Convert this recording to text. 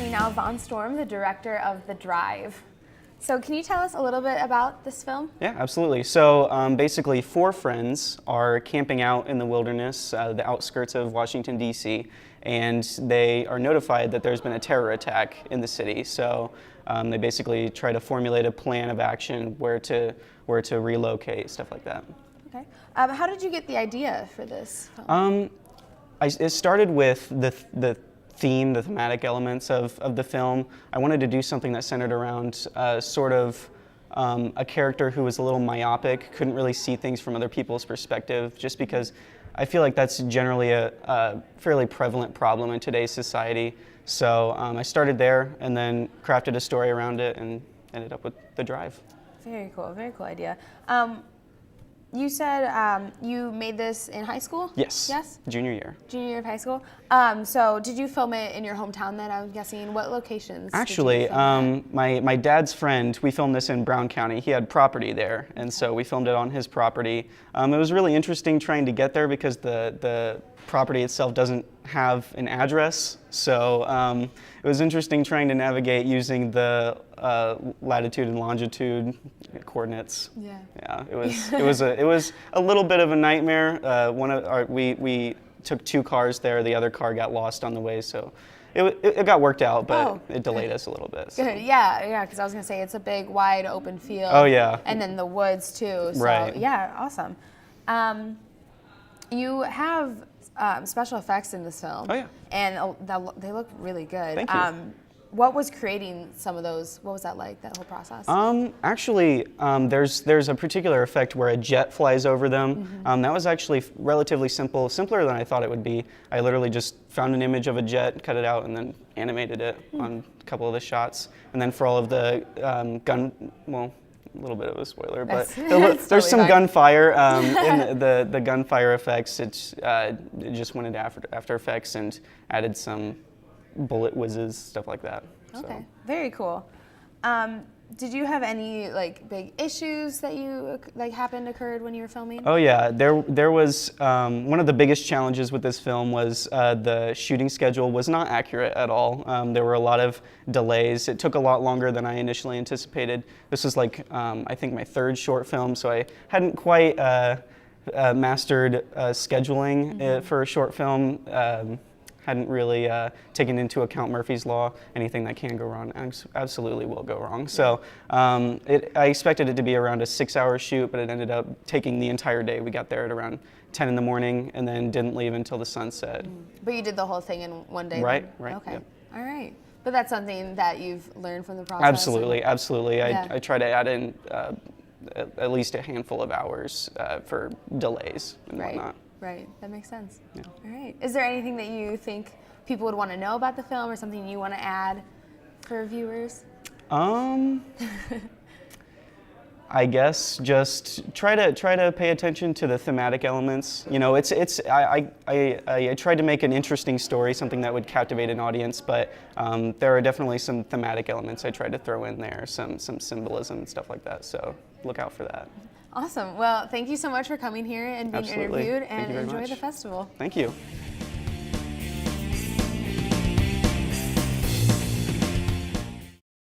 me now Vaughn Storm, the director of The Drive. So can you tell us a little bit about this film? Yeah, absolutely. So basically 4 friends are camping out in the wilderness, the outskirts of Washington, D.C., and they are notified that there's been a terror attack in the city. So they basically try to formulate a plan of action, where to relocate, stuff like that. Okay. How did you get the idea for this film? It started with the theme, the thematic elements of the film. I wanted to do something that centered around sort of a character who was a little myopic, couldn't really see things from other people's perspective, just because I feel like that's generally a fairly prevalent problem in today's society. So I started there and then crafted a story around it and ended up with The Drive. Very cool idea. You said you made this in high school? Yes. Yes? Junior year. Junior year of high school. So did you film it in your hometown then, I'm guessing? What locations? Actually, did you film my dad's friend, we filmed this in Brown County. He had property there, and so we filmed it on his property. It was really interesting trying to get there because the property itself doesn't have an address. So it was interesting trying to navigate using the latitude and longitude coordinates. Yeah. Yeah, it was a little bit of a nightmare. We took 2 cars there. The other car got lost on the way, so it got worked out, but it delayed us a little bit. So. Good. Yeah, because I was gonna say it's a big, wide, open field. Oh yeah. And then the woods too. So, right. Yeah, awesome. You have special effects in this film. Oh yeah. And they look really good. Thank you. What was creating some of those? What was that like? That whole process? Actually, there's a particular effect where a jet flies over them. Mm-hmm. That was actually relatively simple, simpler than I thought it would be. I literally just found an image of a jet, cut it out, and then animated it on a couple of the shots. And then for all of the a little bit of a spoiler, but there's some gunfire in the gunfire effects. It just went into After Effects and added some bullet whizzes, stuff like that. Okay, So. Very cool. Did you have any big issues that occurred when you were filming? Oh yeah, there was one of the biggest challenges with this film was the shooting schedule was not accurate at all. There were a lot of delays. It took a lot longer than I initially anticipated. This was I think my 3rd short film, so I hadn't quite mastered scheduling for a short film. Hadn't really taken into account Murphy's Law. Anything that can go wrong absolutely will go wrong. So I expected it to be around a 6-hour shoot, but it ended up taking the entire day. We got there at around 10 in the morning and then didn't leave until the sunset. But you did the whole thing in one day? Right. Okay. Yep. All right. But that's something that you've learned from the process? Absolutely. Yeah. I try to add in at least a handful of hours for delays and whatnot. Right, that makes sense. Yeah. All right. Is there anything that you think people would want to know about the film or something you want to add for viewers? I guess just try to pay attention to the thematic elements. You know, I tried to make an interesting story, something that would captivate an audience, but there are definitely some thematic elements I tried to throw in there, some symbolism and stuff like that. So look out for that. Awesome. Well, thank you so much for coming here and being Absolutely. interviewed, Thank and you very enjoy much. the festival. Thank you.